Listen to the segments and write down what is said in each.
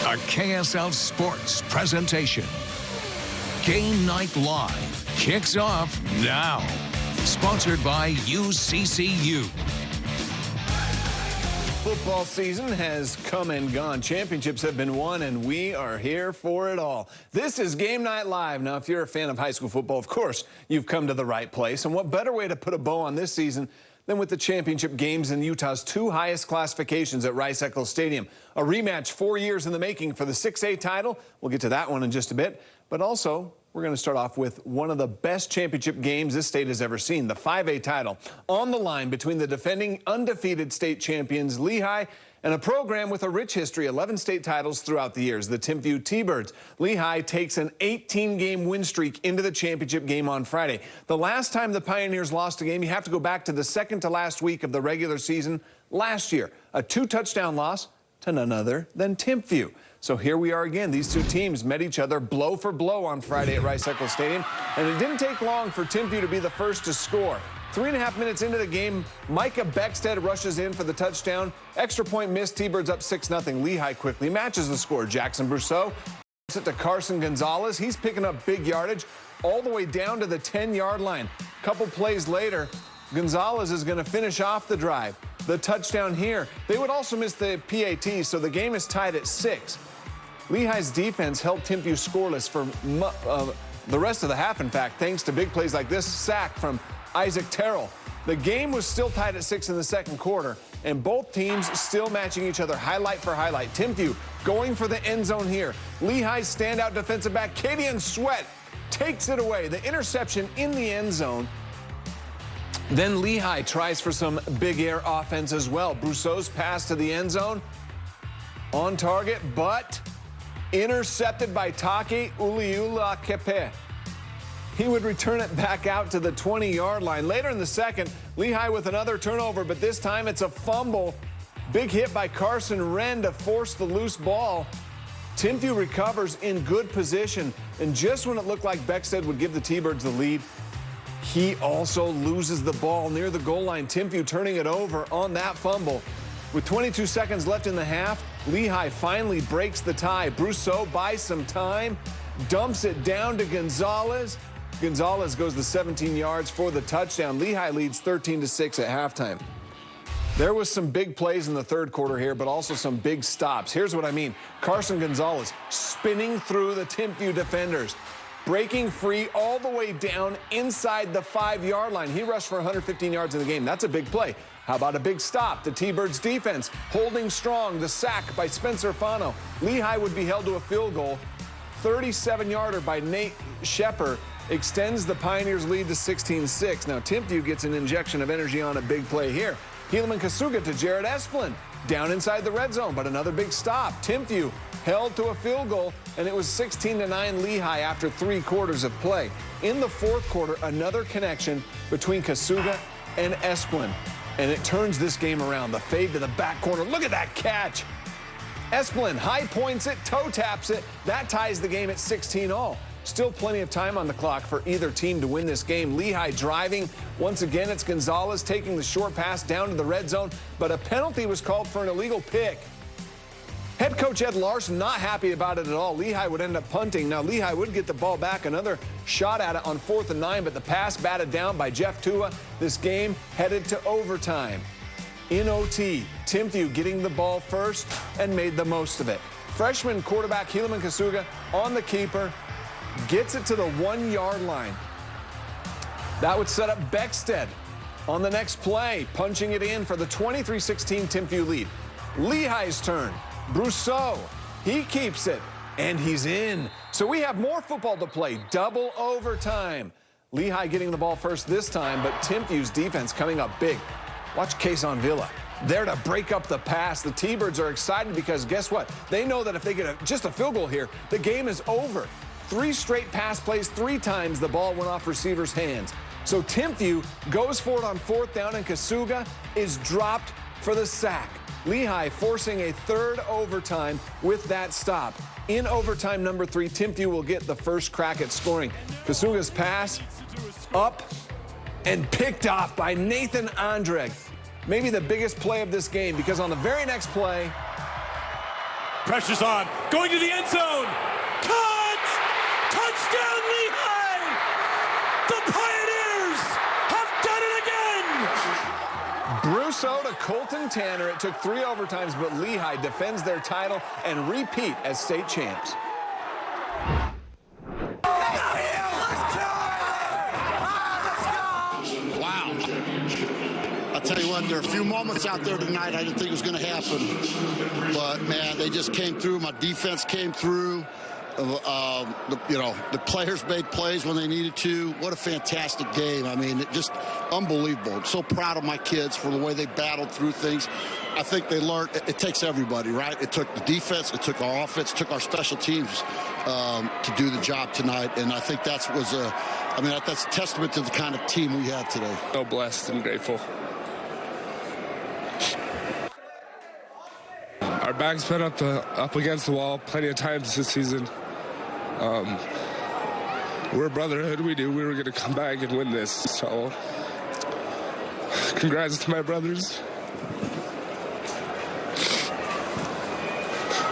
A KSL Sports presentation. Game Night Live kicks off now. Sponsored by UCCU. Football season has come and gone. Championships have been won, and we are here for it all. This is Game Night Live. Now, if you're a fan of high school football, of course, you've come to the right place. And what better way to put a bow on this season than with the championship games in Utah's two highest classifications at Rice-Eccles Stadium. A rematch 4 years in the making for the 6A title. We'll get to that one in just a bit. But also, we're going to start off with one of the best championship games this state has ever seen, the 5A title, on the line between the defending undefeated state champions Lehigh and a program with a rich history, 11 state titles throughout the years, the Timpview T-Birds. Lehigh takes an 18-game win streak into the championship game on Friday. The last time the Pioneers lost a game, you have to go back to the second to last week of the regular season last year, a 2-touchdown loss to none other than Timpview. So here we are again. These two teams met each other blow for blow on Friday at Rice-Eccles Stadium, and it didn't take long for Timpview to be the first to score. 3.5 minutes into the game, Micah Beckstead rushes in for the touchdown. Extra point missed, T-Birds up 6-0. Lehigh quickly matches the score. Jackson Brousseau gives it to Carson Gonzalez. He's picking up big yardage all the way down to the 10-yard line. A couple plays later, Gonzalez is going to finish off the drive. The touchdown here. They would also miss the PAT, so the game is tied at 6. Lehigh's defense held Timpview scoreless for the rest of the half, in fact, thanks to big plays like this sack from Isaac Terrell. The game was still tied at 6 in the second quarter, and both teams still matching each other highlight for highlight. Timpview going for the end zone here. Lehigh's standout defensive back, Cadian Sweat, takes it away. The interception in the end zone. Then Lehigh tries for some big air offense as well. Brousseau's pass to the end zone on target, but intercepted by Taki Uliulakepe. He would return it back out to the 20-yard line. Later in the second, Lehigh with another turnover, but this time it's a fumble. Big hit by Carson Wren to force the loose ball. Timpview recovers in good position, and just when it looked like Beckstead would give the T-Birds the lead, he also loses the ball near the goal line. Timpview turning it over on that fumble. With 22 seconds left in the half, Lehigh finally breaks the tie. Brousseau buys some time, dumps it down to Gonzalez. Gonzalez goes the 17 yards for the touchdown. Lehigh leads 13-6 at halftime. There was some big plays in the third quarter here, but also some big stops. Here's what I mean. Carson Gonzalez spinning through the Timpview defenders, breaking free all the way down inside the 5-yard line. He rushed for 115 yards in the game. That's a big play. How about a big stop? The T-Birds defense holding strong. The sack by Spencer Fano. Lehigh would be held to a field goal. 37-yarder by Nate Shepard extends the Pioneers' lead to 16-6. Now, Timpview gets an injection of energy on a big play here. Helaman Kasuga to Jared Esplin down inside the red zone, but another big stop. Timpview held to a field goal, and it was 16-9 Lehigh after 3 quarters of play. In the fourth quarter, another connection between Kasuga and Esplin, and it turns this game around. The fade to the back corner. Look at that catch. Esplin high points it, toe taps it. That ties the game at 16-all. Still plenty of time on the clock for either team to win this game. Lehigh driving. Once again, it's Gonzalez taking the short pass down to the red zone, but a penalty was called for an illegal pick. Head coach Ed Larson not happy about it at all. Lehigh would end up punting. Now, Lehigh would get the ball back, another shot at it on 4th and 9, but the pass batted down by Jeff Tua. This game headed to overtime. In OT, Timpview getting the ball first and made the most of it. Freshman quarterback Helaman Kasuga on the keeper, gets it to the 1-yard line. That would set up Beckstead on the next play, punching it in for the 23-16 Timpview lead. Lehigh's turn. Brousseau, he keeps it, and he's in. So we have more football to play, double overtime. Lehigh getting the ball first this time, but Timpview's defense coming up big. Watch Kason Villa. There to break up the pass. The T-Birds are excited because guess what? They know that if they get just a field goal here, the game is over. 3 straight pass plays, 3 times the ball went off receivers' hands. So Timpview goes for it on 4th down, and Kasuga is dropped for the sack. Lehigh forcing a 3rd overtime with that stop. In overtime number 3, Timpview will get the first crack at scoring. Kasuga's pass up and picked off by Nathan Andreg. Maybe the biggest play of this game, because on the very next play, pressure's on, going to the end zone. Caught! Touchdown Lehigh! The Pioneers have done it again! Brousseau to Colton Tanner. It took 3 overtimes, but Lehigh defends their title and repeat as state champs. Wow. I'll tell you what, there are a few moments out there tonight I didn't think it was going to happen. But, man, they just came through. My defense came through. The players made plays when they needed to. What a fantastic game. I mean, just unbelievable. I'm so proud of my kids for the way they battled through things. I think they learned it takes everybody, right? It took the defense, it took our offense, it took our special teams to do the job tonight. And I think that's a testament to the kind of team we had today. So blessed and grateful. Our back's been up against the wall plenty of times this season. We're a brotherhood. We knew we were going to come back and win this. So, congrats to my brothers.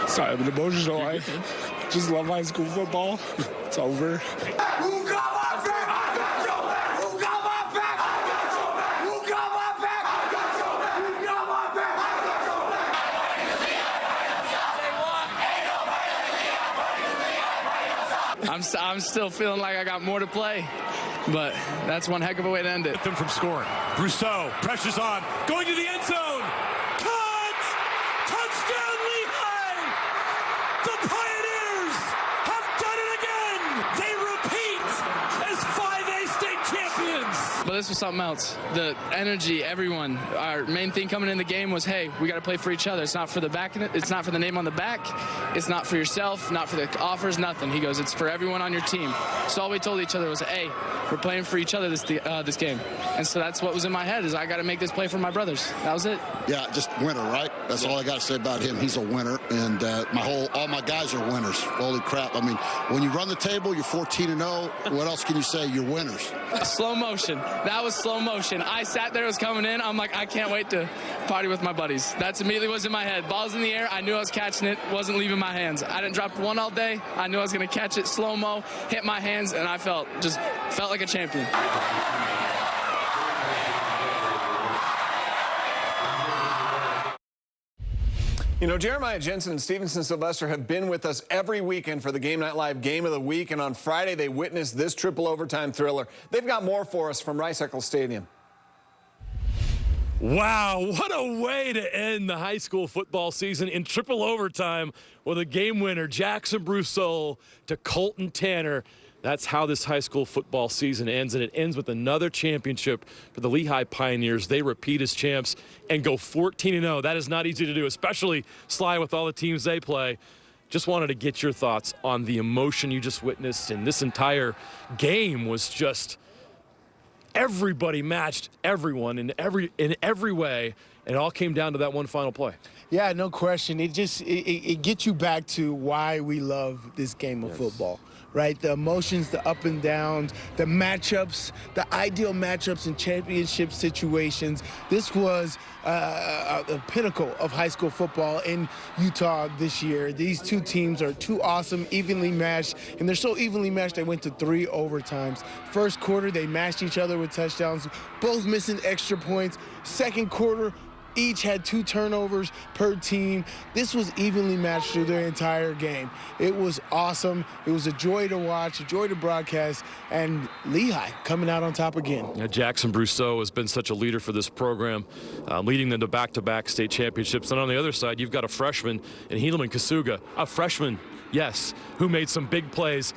Sorry, I'm emotional. I just love high school football. It's over. Who got my back? I got your back. Who got my back? I got your back. Who got my back? I got your back. Who got my back? I got your back. I'm still feeling like I got more to play, but that's one heck of a way to end it. Them from scoring. Brousseau, pressure's on, going to the end zone. Caught! Touchdown Lehigh! The Pioneers have done it again! They repeat as 5A state champions! But this was something else. The energy, everyone. Our main thing coming in the game was, hey, we got to play for each other. It's not for the back. It's not for the name on the back. It's not for yourself. Not for the offers. Nothing. He goes, it's for everyone on your team. So all we told each other was, hey, we're playing for each other this game. And so that's what was in my head is I got to make this play for my brothers. That was it. Yeah, just winner, right? That's all I got to say about him. He's a winner, and all my guys are winners. Holy crap! I mean, when you run the table, you're 14-0. What else can you say? You're winners. Slow motion. That was slow motion. I sat there, it was coming in. I'm like, I can't wait to party with my buddies. That's immediately was in my head. Ball's in the air. I knew I was catching it. Wasn't leaving my hands. I didn't drop one all day. I knew I was going to catch it slow-mo, hit my hands, and I felt like a champion. You know, Jeremiah Jensen and Stevenson Sylvester have been with us every weekend for the Game Night Live Game of the Week, and on Friday they witnessed this triple overtime thriller. They've got more for us from Rice-Eccles Stadium. Wow, what a way to end the high school football season in triple overtime with a game winner, Jackson Brousseau to Colton Tanner. That's how this high school football season ends, and it ends with another championship for the Lehigh Pioneers. They repeat as champs and go 14-0. That is not easy to do, especially, Sly, with all the teams they play. Just wanted to get your thoughts on the emotion you just witnessed, and this entire game was just everybody matched everyone in every way, and it all came down to that one final play. Yeah, no question. It gets you back to why we love this game of football, right? The emotions, the up and downs, the matchups, the ideal matchups in championship situations. This was a pinnacle of high school football in Utah this year. These two teams are too awesome, evenly matched, and they're so evenly matched they went to 3 overtimes. First quarter, they matched each other with touchdowns, both missing extra points. Second quarter, each had 2 turnovers per team. This was evenly matched through their entire game. It was awesome. It was a joy to watch, a joy to broadcast, and Lehigh coming out on top again. Yeah, Jackson Brousseau has been such a leader for this program, leading them to back-to-back state championships. And on the other side, you've got a freshman in Helaman Kasuga, a freshman, yes, who made some big plays.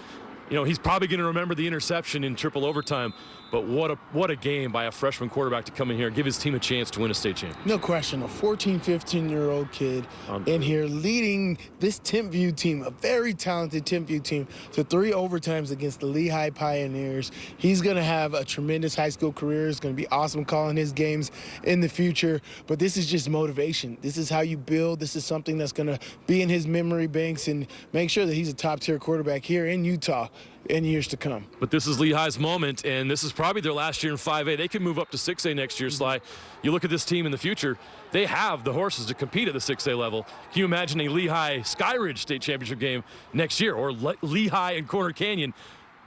You know, he's probably going to remember the interception in triple overtime, but what a game by a freshman quarterback to come in here and give his team a chance to win a state championship. No question, a 14, 15-year-old kid in here leading this Timpview team, a very talented Timpview team, to 3 overtimes against the Lehigh Pioneers. He's going to have a tremendous high school career. It's going to be awesome calling his games in the future, but this is just motivation. This is how you build. This is something that's going to be in his memory banks and make sure that he's a top-tier quarterback here in Utah. in years to come. But this is Lehigh's moment, and this is probably their last year in 5A. They could move up to 6A next year, Sly. You look at this team in the future, they have the horses to compete at the 6A level. Can you imagine a Lehigh-Skyridge state championship game next year, or Lehigh and Corner Canyon?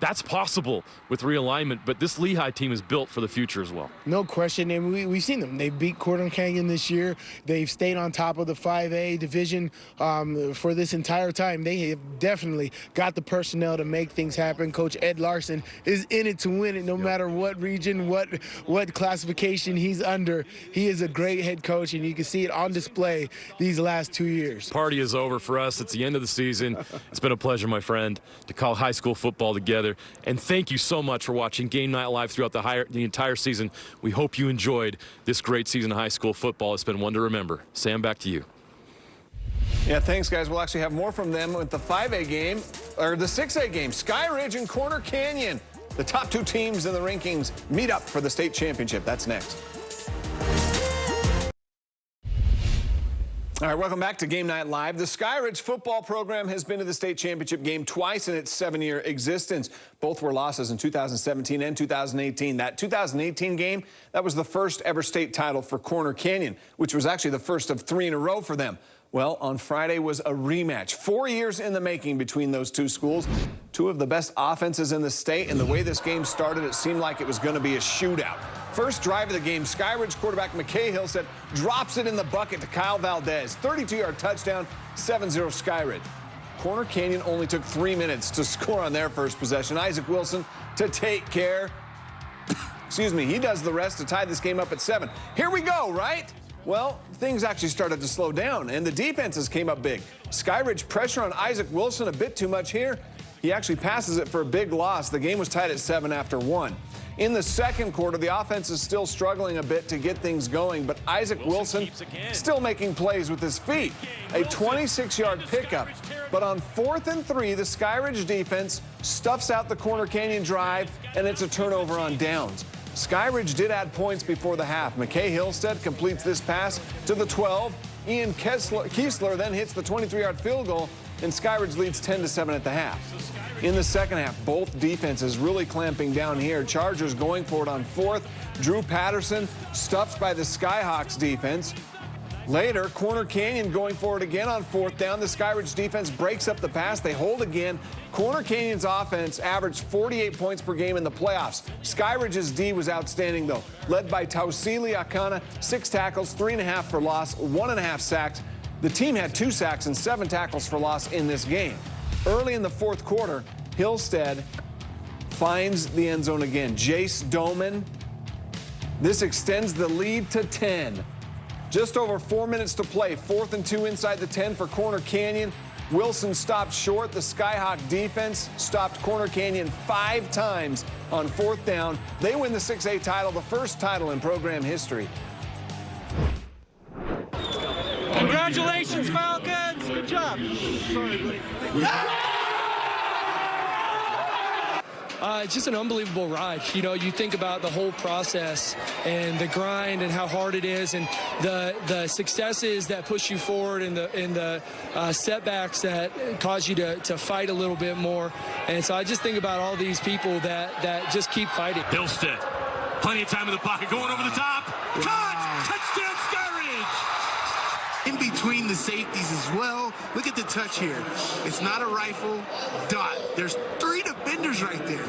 That's possible with realignment, but this Lehigh team is built for the future as well. No question, and we've seen them. They beat Corner Canyon this year. They've stayed on top of the 5A division for this entire time. They have definitely got the personnel to make things happen. Coach Ed Larson is in it to win it, no matter what region, what classification he's under. He is a great head coach, and you can see it on display these last 2 years. Party is over for us. It's the end of the season. It's been a pleasure, my friend, to call high school football together. And thank you so much for watching Game Night Live throughout the entire season. We hope you enjoyed this great season of high school football. It's been one to remember. Sam, back to you. Yeah, thanks, guys. We'll actually have more from them with the 5A game, or the 6A game. Skyridge and Corner Canyon. The top two teams in the rankings meet up for the state championship. That's next. All right, welcome back to Game Night Live. The Skyridge football program has been to the state championship game twice in its 7-year existence. Both were losses in 2017 and 2018. That 2018 game, that was the first ever state title for Corner Canyon, which was actually the first of 3 in a row for them. Well, on Friday was a rematch. 4 years in the making between those two schools. Two of the best offenses in the state, and the way this game started, it seemed like it was going to be a shootout. First drive of the game, Skyridge quarterback McKay Hillstead drops it in the bucket to Kyle Valdez. 32-yard touchdown, 7-0 Skyridge. Corner Canyon only took 3 minutes to score on their first possession. Isaac Wilson to take care. Excuse me, he does the rest to tie this game up at 7. Here we go, right? Well, things actually started to slow down, and the defenses came up big. Skyridge pressure on Isaac Wilson a bit too much here. He actually passes it for a big loss. The game was tied at 7 after 1. In the second quarter, the offense is still struggling a bit to get things going, but Isaac Wilson still making plays with his feet. A 26-yard pickup. But on 4th and 3, the Skyridge defense stuffs out the Corner Canyon drive, and it's a turnover on downs. Skyridge did add points before the half. McKay Hillstead completes this pass to the 12. Ian Kiesler then hits the 23-yard field goal, and Skyridge leads 10-7 at the half. In the second half, both defenses really clamping down here. Chargers going for it on 4th. Drew Patterson stuffed by the Skyhawks defense. Later, Corner Canyon going for it again on 4th down. The Skyridge defense breaks up the pass. They hold again. Corner Canyon's offense averaged 48 points per game in the playoffs. Skyridge's D was outstanding, though, led by Tausili Akana, 6 tackles, 3.5 for loss, 1.5 sacks. The team had 2 sacks and 7 tackles for loss in this game. Early in the fourth quarter, Hillstead finds the end zone again. Jace Doman. This extends the lead to 10. Just over 4 minutes to play. 4th and 2 inside the 10 for Corner Canyon. Wilson stopped short. The Skyhawk defense stopped Corner Canyon 5 times on 4th down. They win the 6A title, the first title in program history. Congratulations, Falcons! Good job. Sorry, buddy. It's just an unbelievable ride. You know, you think about the whole process and the grind and how hard it is, and the successes that push you forward, and the setbacks that cause you to fight a little bit more. And so I just think about all these people that just keep fighting. Hillstead, plenty of time in the pocket, going over the top. Caught! Touchdown, Skyridge! In between the safeties as well. Look at the touch here. It's not a rifle dot. There's 3 defenders right there.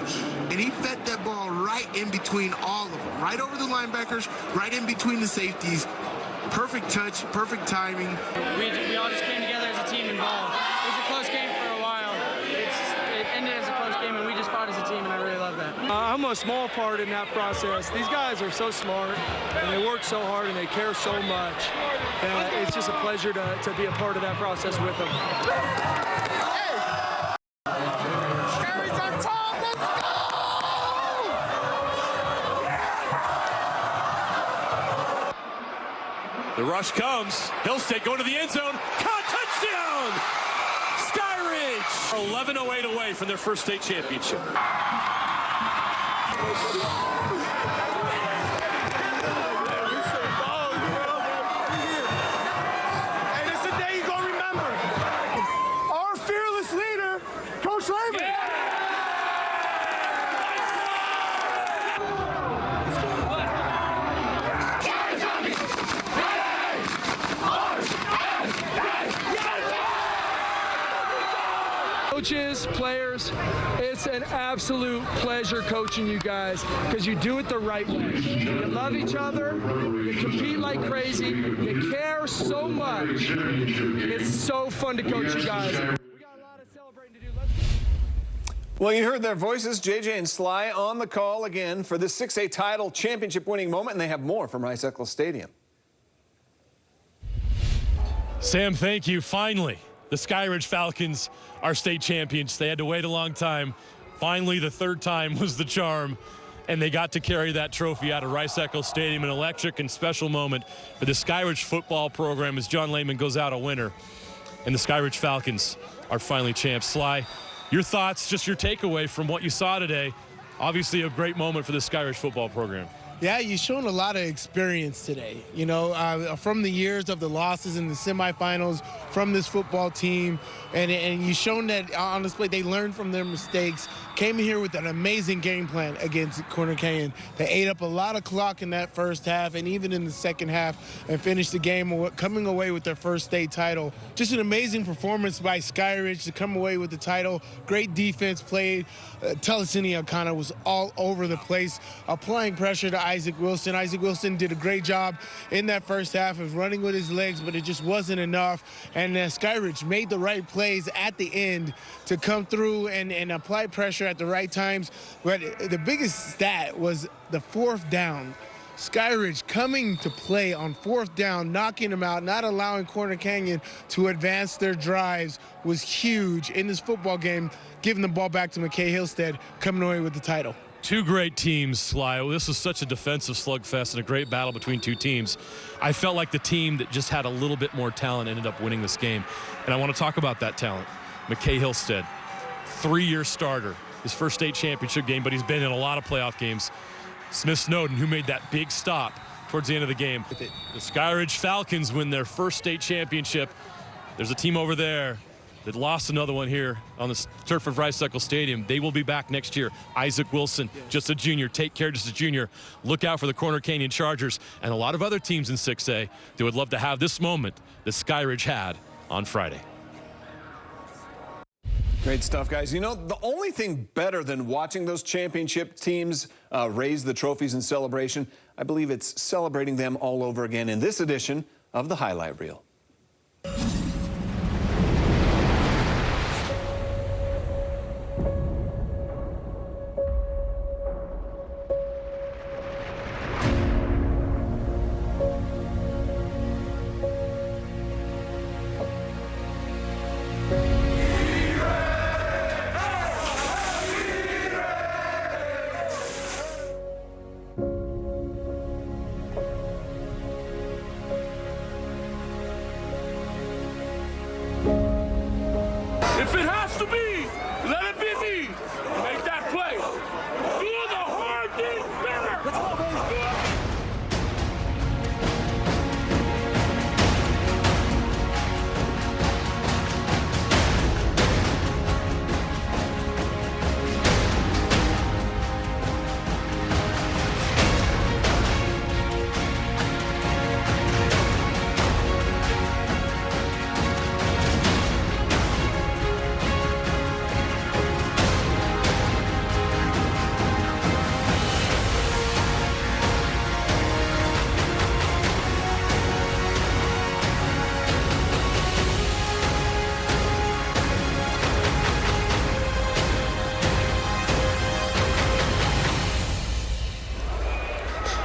And he fed that ball right in between all of them. Right over the linebackers, right in between the safeties. Perfect touch, perfect timing. We all just came together as a team involved. It was a close game for a while. It ended as a close game, and we just fought as a team, and I really love that. I'm a small part in that process. These guys are so smart, and they work so hard, and they care so much. It's just a pleasure to be a part of that process with them. The rush comes. Hillstead going to the end zone. Caught! Touchdown! Skyridge! 11:08 away from their first state championship. Hey, this is a day you're going to remember. Our fearless leader, Coach Raymond. Yeah! Coaches, players, it's an absolute pleasure coaching you guys because you do it the right way. You love each other, you compete like crazy, you care so much. It's so fun to coach you guys. We got a lot of celebrating to do. Well, you heard their voices, JJ and Sly, on the call again for this 6A title championship winning moment, and they have more from Rice Eccles Stadium. Sam, thank you. Finally, the Skyridge Falcons are state champions. They had to wait a long time. Finally, the third time was the charm, and they got to carry that trophy out of Rice Eccles Stadium, an electric and special moment for the Skyridge football program as John Lehman goes out a winner, and the Skyridge Falcons are finally champs. Sly, your thoughts, just your takeaway from what you saw today. Obviously a great moment for the Skyridge football program. Yeah, you've shown a lot of experience today, you know, from the years of the losses in the semifinals from this football team. And you've shown that, on display, they learned from their mistakes, came here with an amazing game plan against Corner Canyon. They ate up a lot of clock in that first half and even in the second half and finished the game coming away with their first state title. Just an amazing performance by Skyridge to come away with the title. Great defense played. Telecini Akana was all over the place, applying pressure to Isaac Wilson. Isaac Wilson did a great job in that first half of running with his legs, but it just wasn't enough. And Skyridge made the right plays at the end to come through and apply pressure at the right times. But the biggest stat was the fourth down. Skyridge coming to play on fourth down, knocking them out, not allowing Corner Canyon to advance their drives was huge in this football game, giving the ball back to McKay Hillstead, coming away with the title. Two great teams, Sly. This was such a defensive slugfest and a great battle between two teams. I felt like the team that just had a little bit more talent ended up winning this game. And I want to talk about that talent. McKay Hillstead, 3-year starter, his first state championship game, but he's been in a lot of playoff games. Smith Snowden, who made that big stop towards the end of the game. The Skyridge Falcons win their first state championship. There's a team over there that lost another one here on the turf of Rice Eccles Stadium. They will be back next year. Isaac Wilson, just a junior. Take care, just a junior. Look out for the Corner Canyon Chargers and a lot of other teams in 6A that would love to have this moment that Skyridge had on Friday. Great stuff, guys. You know, the only thing better than watching those championship teams raise the trophies in celebration, I believe it's celebrating them all over again in this edition of the Highlight Reel. If it has to be, let it be me. Make that play. Do the hard thing better. Let's go, baby.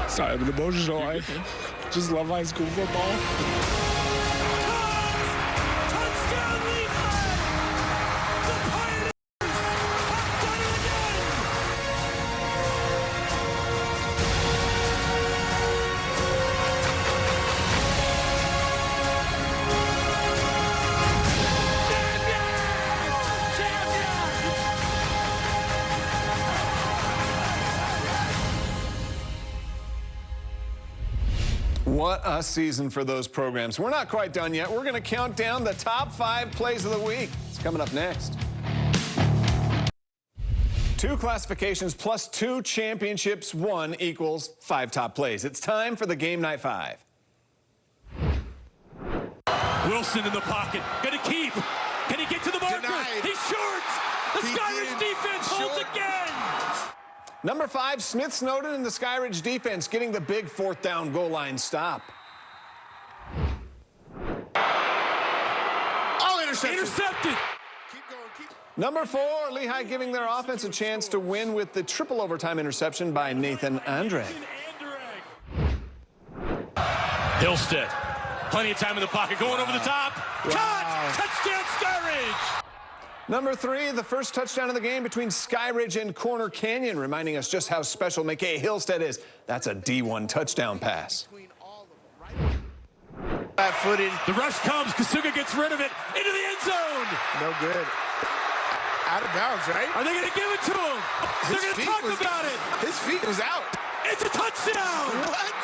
Sorry, I'm emotional. I just love high school football. What a season for those programs. We're not quite done yet. We're going to count down the top 5 plays of the week. It's coming up next. 2 classifications plus 2 championships won equals 5 top plays. It's time for the Game Night 5. Wilson in the pocket. Gonna keep. Can he get to the marker? Denied. He's short. Number 5, Smith Snowden and the Skyridge defense getting the big 4th down goal line stop. Oh, Intercepted. Number 4, Lehigh giving their offense a chance to win with the triple overtime interception by Nathan Andre. Hillstead, plenty of time in the pocket, going over the top. Wow. Caught! Touchdown, Skyridge! Number 3, the first touchdown of the game between Skyridge and Corner Canyon, reminding us just how special McKay Hillstead is. That's a D1 touchdown pass. Flat-footed. The rush comes. Kasuga gets rid of it into the end zone. No good. Out of bounds, right? Are they going to give it to him? They're going to talk about it. His feet was out. It's a touchdown. What?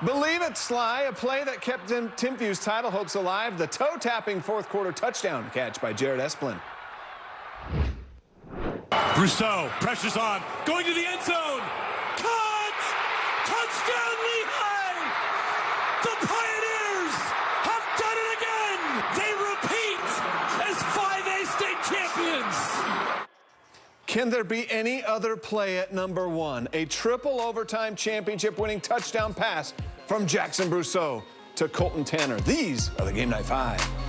Believe it, Sly, a play that kept Timpview's title hopes alive. The toe-tapping 4th quarter touchdown catch by Jared Esplin. Rousseau, pressure's on, going to the end zone. Caught! Touchdown, Lehigh! The Pioneers have done it again! They repeat as 5A state champions! Can there be any other play at number 1? A triple overtime championship winning touchdown pass from Jackson Brousseau to Colton Tanner. These are the Game Night 5.